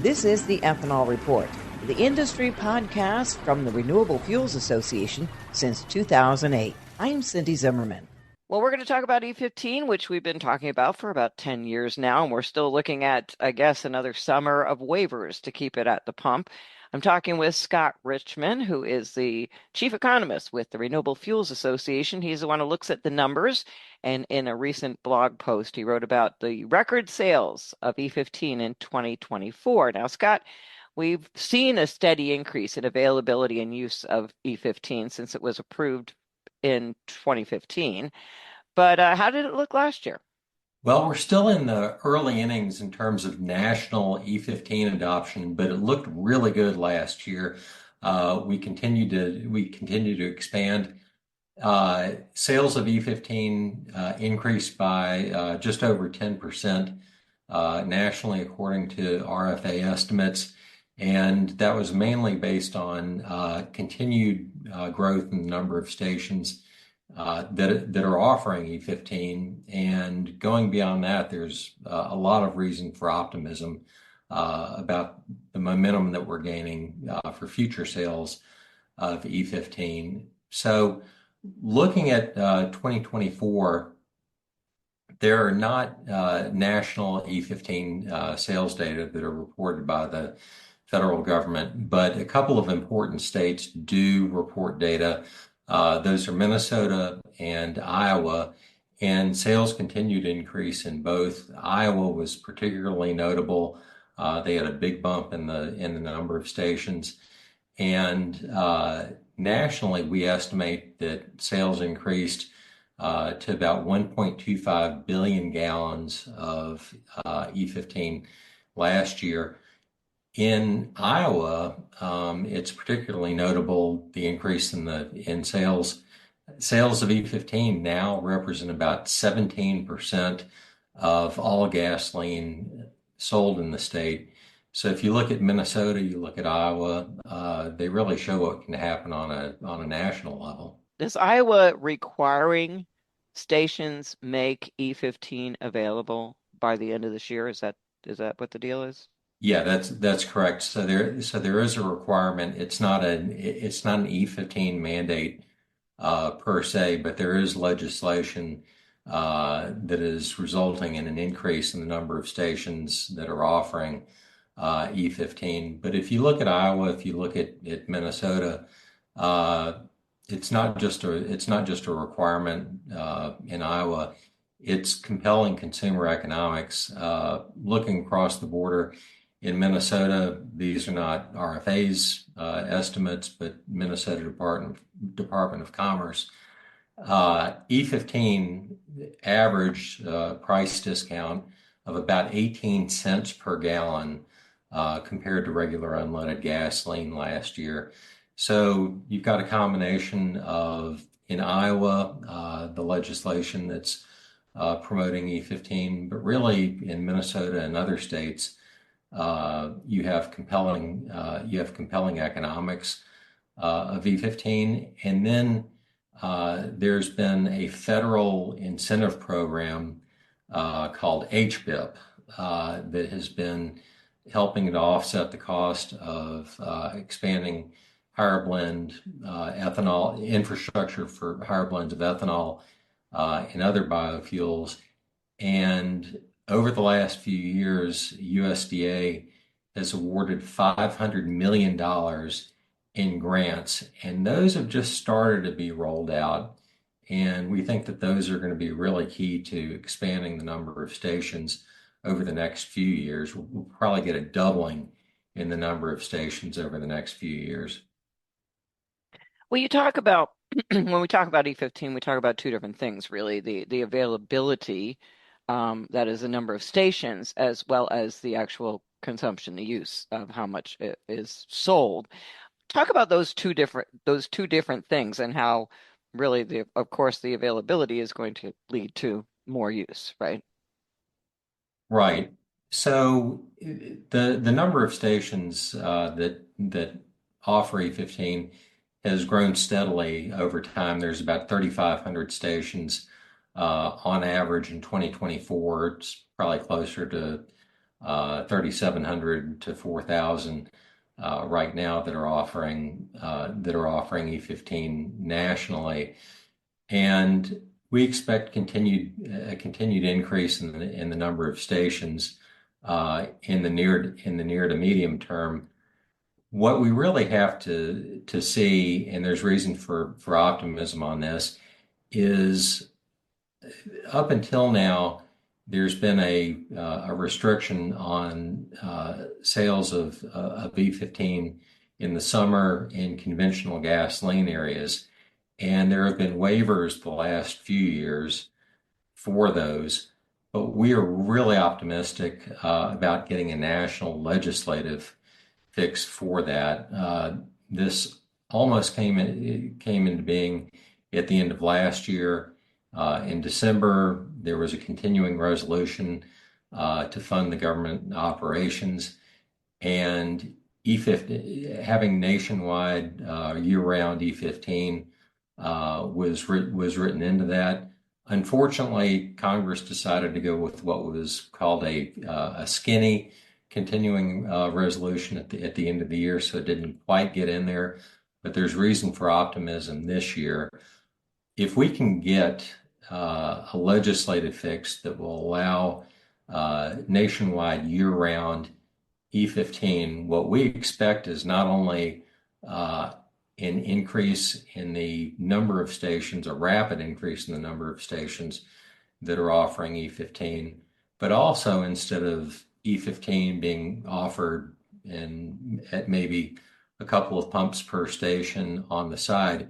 This is the Ethanol Report, the industry podcast from the Renewable Fuels Association since 2008. I'm Cindy Zimmerman. Well, we're going to talk about E15, which we've been talking about for about 10 years now, and we're still looking at, I guess, another summer of waivers to keep it at the pump. I'm talking with Scott Richman, who is the chief economist with the Renewable Fuels Association. He's the one who looks at the numbers, and in a recent blog post, he wrote about the record sales of E15 in 2024. Now, Scott, we've seen a steady increase in availability and use of E15 since it was approved in 2015. But how did it look last year? Well, we're still in the early innings in terms of national E15 adoption, but it looked really good last year. We continue to expand. Sales of E15 increased by just over 10% nationally, according to RFA estimates, and that was mainly based on continued growth in the number of stations that are offering E15, and going beyond that, there's a lot of reason for optimism about the momentum that we're gaining for future sales of E15. So, looking at 2024, there are not national E15 sales data that are reported by the federal government, but a couple of important states do report data. Those are Minnesota and Iowa, and sales continue to increase in both. Iowa was particularly notable. They had a big bump in the number of stations, and nationally, we estimate that sales increased to about 1.25 billion gallons of E15 last year. In Iowa, it's particularly notable the increase in sales. Sales of E15 now represent about 17% of all gasoline sold in the state. So if you look at Minnesota, you look at Iowa, they really show what can happen on a national level. Is Iowa requiring stations make E15 available by the end of this year? Is that what the deal is? Yeah, that's correct. So there is a requirement. It's not an E15 mandate per se, but there is legislation that is resulting in an increase in the number of stations that are offering E15. But if you look at Iowa, if you look at Minnesota, it's not just a requirement in Iowa. It's compelling consumer economics. Looking across the border in Minnesota, these are not RFA's estimates, but Minnesota Department of Commerce. E15 average price discount of about 18 cents per gallon compared to regular unleaded gasoline last year. So you've got a combination of, in Iowa, the legislation that's promoting E15, but really in Minnesota and other states, you have compelling economics of E15, and then there's been a federal incentive program called HBIP that has been helping to offset the cost of expanding higher blend ethanol infrastructure for higher blends of ethanol and other biofuels. And over the last few years, USDA has awarded $500 million in grants, and those have just started to be rolled out. And we think that those are going to be really key to expanding the number of stations over the next few years. We'll probably get a doubling in the number of stations over the next few years. Well, you talk about when we talk about E15, we talk about two different things, really. The availability, that is the number of stations, as well as the actual consumption, the use of how much it is sold. Talk about those two different things, and how really of course the availability is going to lead to more use, right? Right. So the number of stations that offer E15 has grown steadily over time. There's about 3,500 stations on average in 2024. It's probably closer to 3,700 to 4,000 right now that are offering E15 nationally, and we expect continued increase in the number of stations in the near to medium term. What we really have to see, and there's reason for optimism on this, is up until now, there's been a restriction on sales of E15 in the summer in conventional gasoline areas, and there have been waivers the last few years for those. But we are really optimistic about getting a national legislative fix for that. This almost came into being at the end of last year. In December, there was a continuing resolution to fund the government operations, and E15 having nationwide year-round E15 was written into that. Unfortunately, Congress decided to go with what was called a skinny continuing resolution at the end of the year, so it didn't quite get in there. But there's reason for optimism this year. If we can get a legislative fix that will allow nationwide year-round E15, what we expect is not only an increase in the number of stations, a rapid increase in the number of stations that are offering E15, but also instead of E15 being offered at maybe a couple of pumps per station on the side,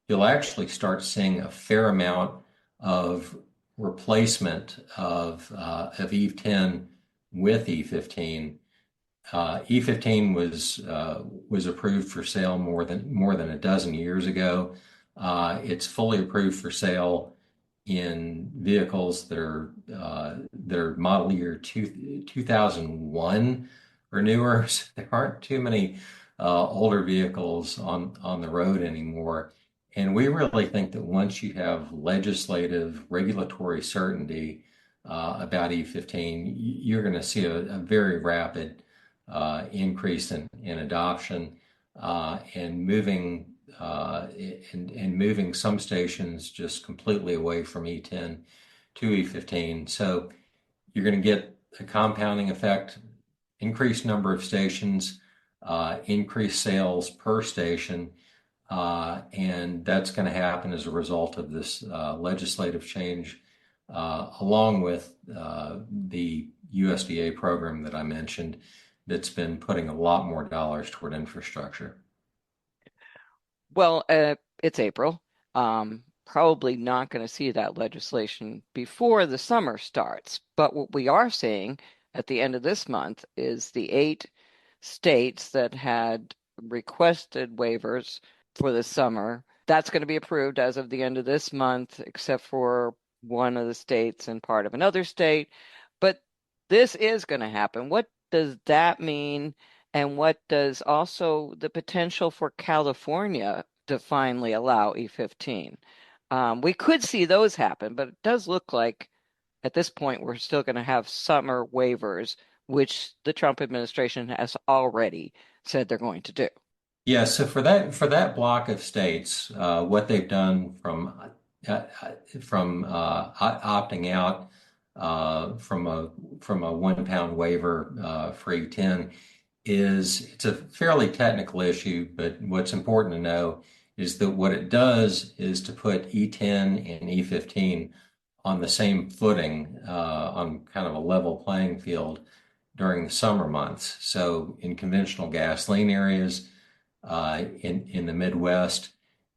you'll actually start seeing a fair amount of replacement of E10 with E15. E15 was approved for sale more than a dozen years ago. It's fully approved for sale in vehicles that are model year 2001 or newer. So there aren't too many older vehicles on the road anymore. And we really think that once you have legislative regulatory certainty about E15, you're going to see a very rapid increase in adoption and moving some stations just completely away from E10 to E15. So you're going to get a compounding effect, increased number of stations, increased sales per station, and that's going to happen as a result of this legislative change, along with the USDA program that I mentioned that's been putting a lot more dollars toward infrastructure. Well, it's April. Probably not going to see that legislation before the summer starts. But what we are seeing at the end of this month is the 8 states that had requested waivers for the summer. That's going to be approved as of the end of this month, except for one of the states and part of another state. But this is going to happen. What does that mean? And what does also the potential for California to finally allow E15? We could see those happen, but it does look like at this point we're still going to have summer waivers, which the Trump administration has already said they're going to do. Yeah, so for that block of states, what they've done from opting out from a 1 pound waiver for E10 it's a fairly technical issue, but what's important to know is that what it does is to put E10 and E15 on the same footing, on kind of a level playing field during the summer months. So in conventional gasoline areas, in the Midwest,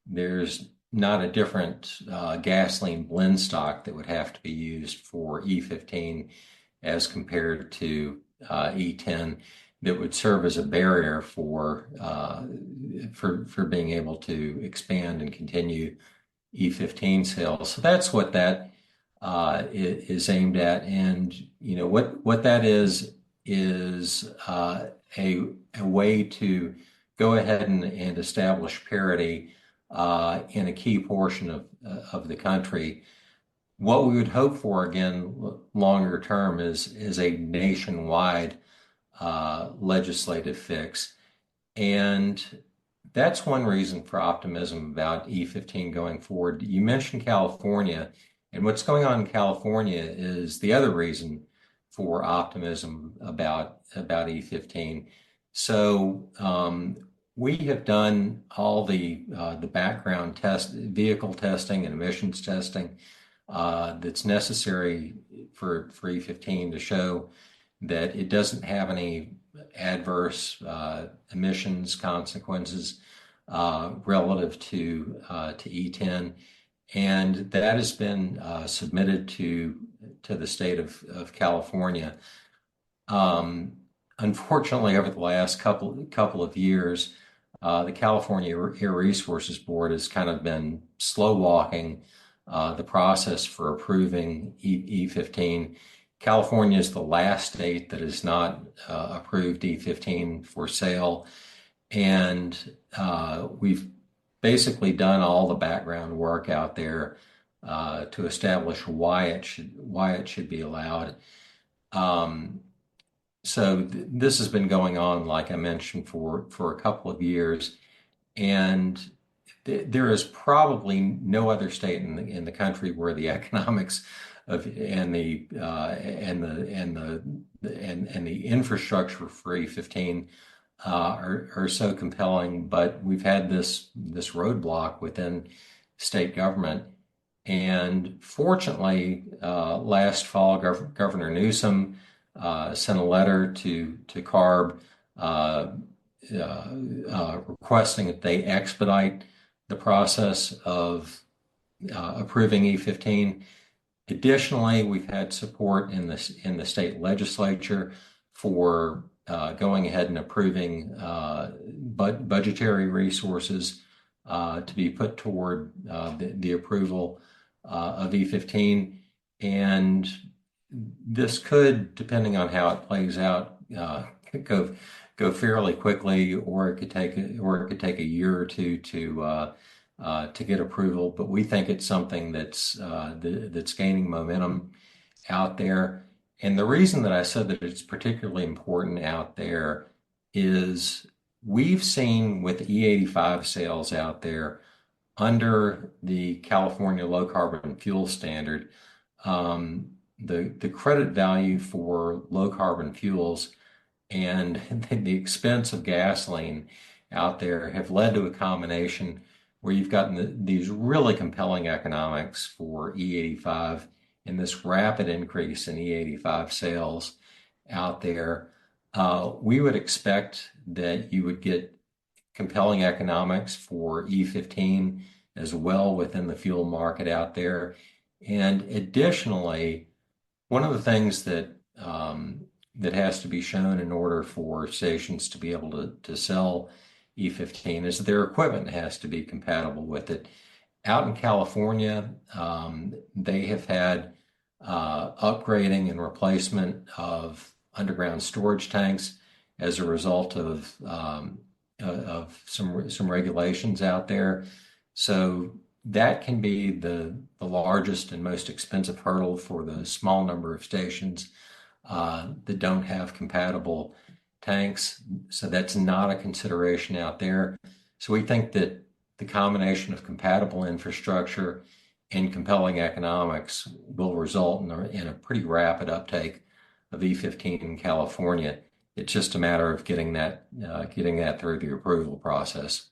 there's not a different gasoline blend stock that would have to be used for E15 as compared to E10 that would serve as a barrier for being able to expand and continue E15 sales. So that's what that is aimed at, and what that is a way to go ahead and establish parity in a key portion of the country. what we would hope for, again, longer term is a nationwide legislative fix. And that's one reason for optimism about E15 going forward. You mentioned California, and what's going on in California is the other reason for optimism about E15. So we have done all the background vehicle testing and emissions testing that's necessary for E15 to show that it doesn't have any adverse emissions consequences relative to E10, and that has been submitted to the state of California. Um, Unfortunately, over the last couple of years, the California Air Resources Board has kind of been slow walking the process for approving E15. California is the last state that has not approved E15 for sale, and we've basically done all the background work out there to establish why it should be allowed. Um, this has been going on, like I mentioned, for a couple of years, and there is probably no other state in the country where the economics of and the infrastructure for E15 are so compelling. But we've had this roadblock within state government, and fortunately, last fall, Governor Newsom sent a letter to CARB requesting that they expedite the process of approving E15. Additionally, we've had support in the state legislature for going ahead and approving budgetary resources to be put toward the approval of E15. And this could, depending on how it plays out, go fairly quickly, or it could take a year or two to get approval. But we think it's something that's gaining momentum out there. And the reason that I said that it's particularly important out there is we've seen with E85 sales out there under the California Low Carbon Fuel Standard, the credit value for low carbon fuels and the expense of gasoline out there have led to a combination where you've gotten these really compelling economics for E85 and this rapid increase in E85 sales out there. We would expect that you would get compelling economics for E15 as well within the fuel market out there. And additionally, one of the things that has to be shown in order for stations to be able to sell E15 is that their equipment has to be compatible with it. Out in California, they have had upgrading and replacement of underground storage tanks as a result of some regulations out there. So that can be the largest and most expensive hurdle for the small number of stations that don't have compatible tanks. So that's not a consideration out there. So we think that the combination of compatible infrastructure and compelling economics will result in a pretty rapid uptake of E15 in California. It's just a matter of getting that through the approval process.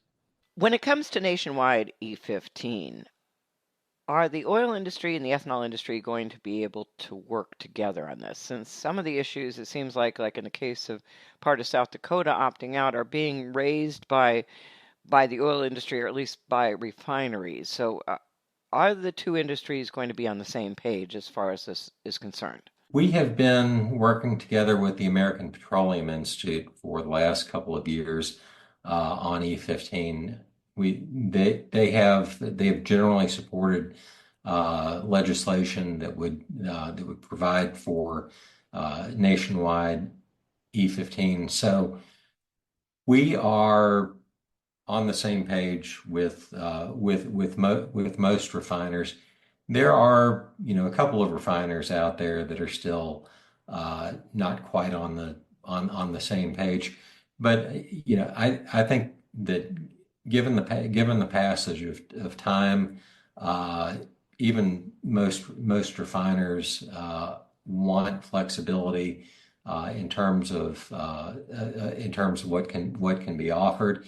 When it comes to nationwide E15, are the oil industry and the ethanol industry going to be able to work together on this? Since some of the issues, it seems like in the case of part of South Dakota opting out, are being raised by the oil industry, or at least by refineries. So are the two industries going to be on the same page as far as this is concerned? We have been working together with the American Petroleum Institute for the last couple of years on E15. They have generally supported legislation that would provide for nationwide E15. So we are on the same page with most refiners. There are, a couple of refiners out there that are still not quite on the same page. But I think that given the passage of time, uh, even most refiners want flexibility in terms of what can be offered.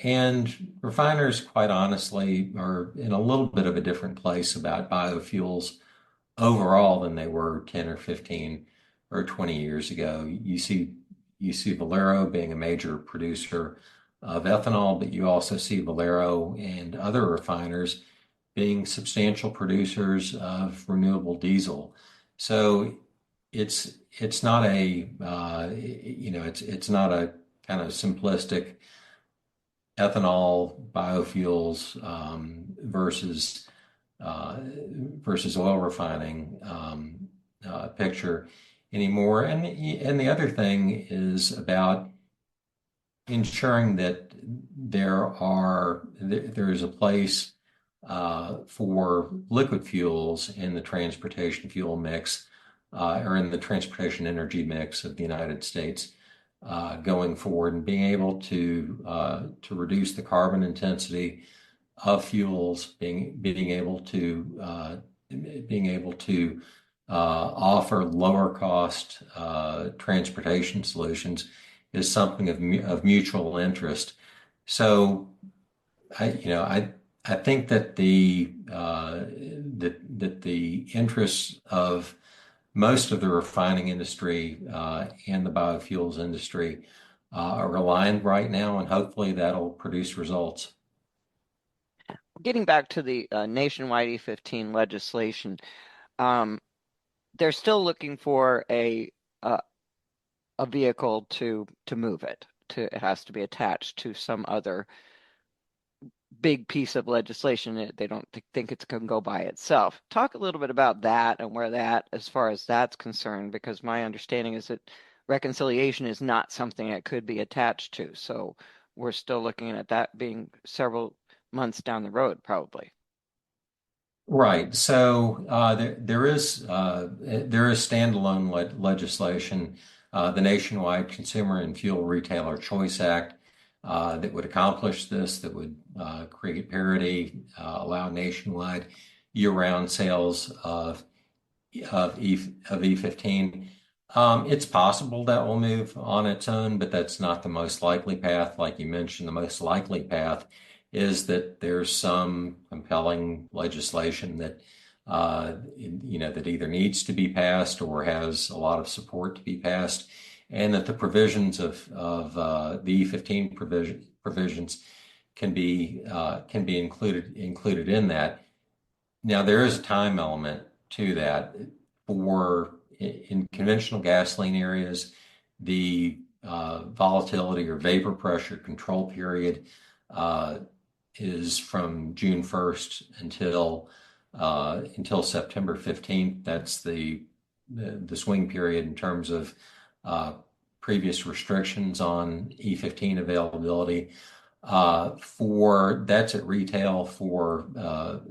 And refiners, quite honestly, are in a little bit of a different place about biofuels overall than they were 10 or 15 or 20 years ago. You see Valero being a major producer of ethanol, but you also see Valero and other refiners being substantial producers of renewable diesel. So it's not it's not a kind of simplistic ethanol biofuels uh, versus oil refining picture anymore. And the other thing is about ensuring that there is a place for liquid fuels in the transportation fuel mix or in the transportation energy mix of the United States going forward, and being able to reduce the carbon intensity of fuels, being able to offer lower cost transportation solutions is something of mutual interest. So I think that the interests of most of the refining industry and the biofuels industry are aligned right now, and hopefully that'll produce results. Getting back to the nationwide E15 legislation, um, they're still looking for a vehicle to move it. It has to be attached to some other big piece of legislation. They don't think it's going to go by itself. Talk a little bit about that and where that, as far as that's concerned, because my understanding is that reconciliation is not something that could be attached to. So we're still looking at that being several months down the road, probably. Right. So there is standalone legislation, the Nationwide Consumer and Fuel Retailer Choice Act, that would accomplish this, that would create parity, allow nationwide year-round sales of E15. It's possible that will move on its own, but that's not the most likely path. Like you mentioned, the most likely path is that there's some compelling legislation that that either needs to be passed or has a lot of support to be passed, and that the provisions of the E15 provisions can be included in that. Now, there is a time element to that. For in conventional gasoline areas, the volatility or vapor pressure control period uh, is from June 1st until September 15th. That's the swing period in terms of uh, previous restrictions on E15 availability. For that's at retail. For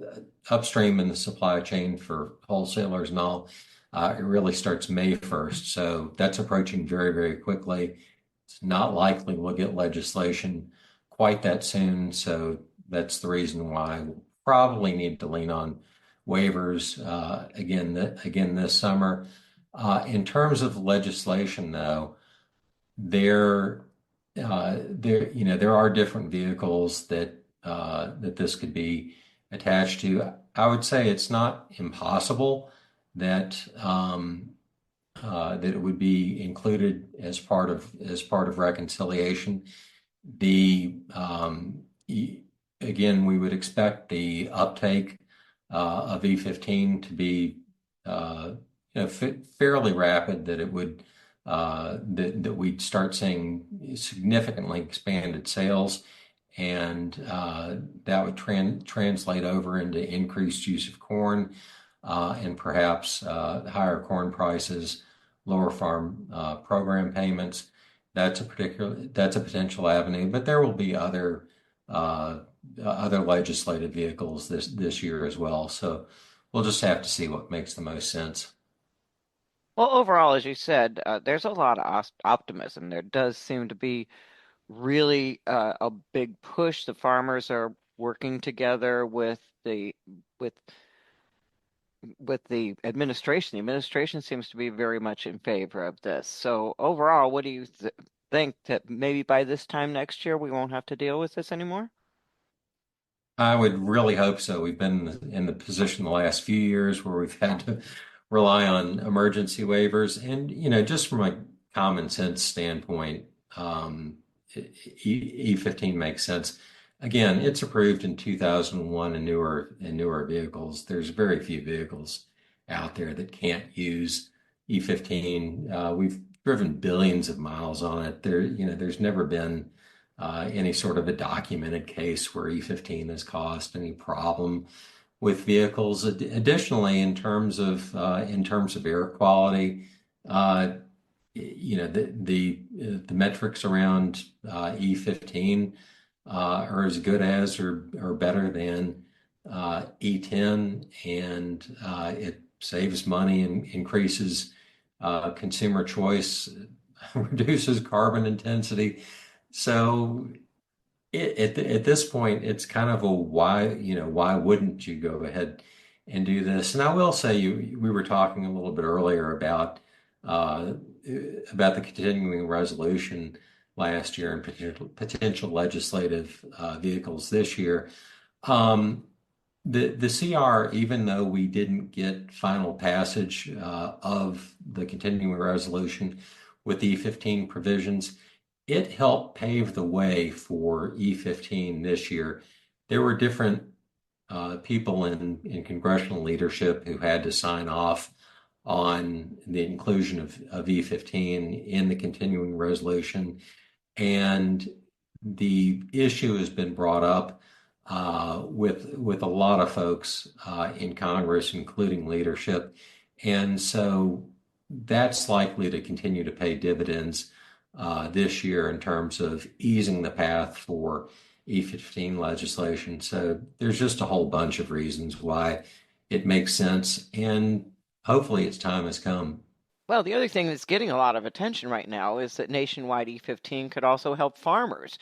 upstream in the supply chain for wholesalers and all, it really starts May 1st. So that's approaching very, very quickly. It's not likely we'll get legislation quite that soon. So that's the reason why we'll probably need to lean on waivers again this summer. In terms of legislation, though, there there are different vehicles that this could be attached to. I would say it's not impossible that that it would be included as part of reconciliation. The Again, we would expect the uptake of E15 to be fairly rapid. That it would that we'd start seeing significantly expanded sales, and that would translate over into increased use of corn and perhaps higher corn prices, lower farm program payments. That's a potential avenue, but there will be other legislative vehicles this year as well. So we'll just have to see what makes the most sense. Well, overall, as you said, there's a lot of optimism. There does seem to be really a big push. The farmers are working together with with the administration. The administration seems to be very much in favor of this. So overall, what do you think that maybe by this time next year we won't have to deal with this anymore? I would really hope so. We've been in the position the last few years where we've had to rely on emergency waivers. And, just from a common sense standpoint, E15 makes sense. Again, it's approved in 2001 and newer vehicles. There's very few vehicles out there that can't use E15. We've driven billions of miles on it. There's never been any sort of a documented case where E15 has caused any problem with vehicles. Additionally, in terms of air quality, uh, the metrics around E15 are as good as or better than E10, and it saves money and increases consumer choice, reduces carbon intensity. So at this point, it's kind of a why wouldn't you go ahead and do this? And I will say we were talking a little bit earlier uh, about the continuing resolution last year and potential legislative vehicles this year. Um, the CR, even though we didn't get final passage of the continuing resolution with the E15 provisions, it helped pave the way for E15 this year. There were different people in congressional leadership who had to sign off on the inclusion of E15 in the continuing resolution. And the issue has been brought up with a lot of folks in Congress, including leadership. And so that's likely to continue to pay dividends this year in terms of easing the path for E15 legislation. So there's just a whole bunch of reasons why it makes sense, and hopefully its time has come. Well, the other thing that's getting a lot of attention right now is that nationwide E15 could also help farmers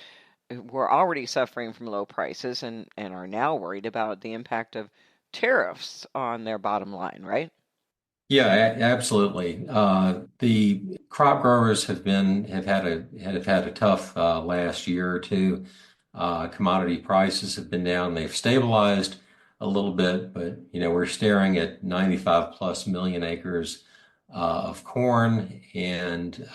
who are already suffering from low prices and are now worried about the impact of tariffs on their bottom line, right? Yeah, absolutely. The crop growers have had a tough last year or two. Commodity prices have been down. They've stabilized a little bit, but we're staring at 95 plus million acres of corn and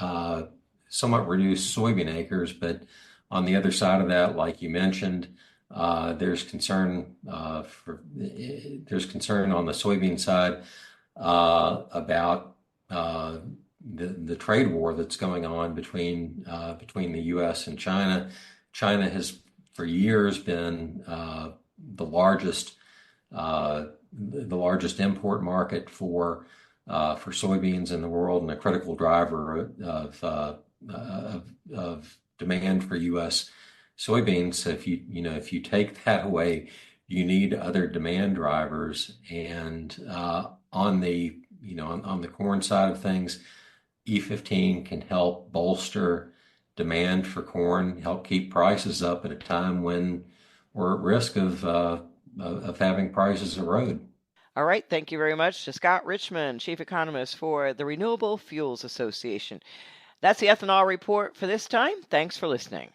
somewhat reduced soybean acres. But on the other side of that, like you mentioned, there's concern on the soybean side about the trade war that's going on between the U.S. and China. China has for years been the largest import market for soybeans in the world and a critical driver of demand for U.S. soybeans. So if you take that away, you need other demand drivers. And on the corn side of things, E15 can help bolster demand for corn, help keep prices up at a time when we're at risk of having prices erode. All right, thank you very much to Scott Richman, Chief Economist for the Renewable Fuels Association. That's the Ethanol Report for this time. Thanks for listening.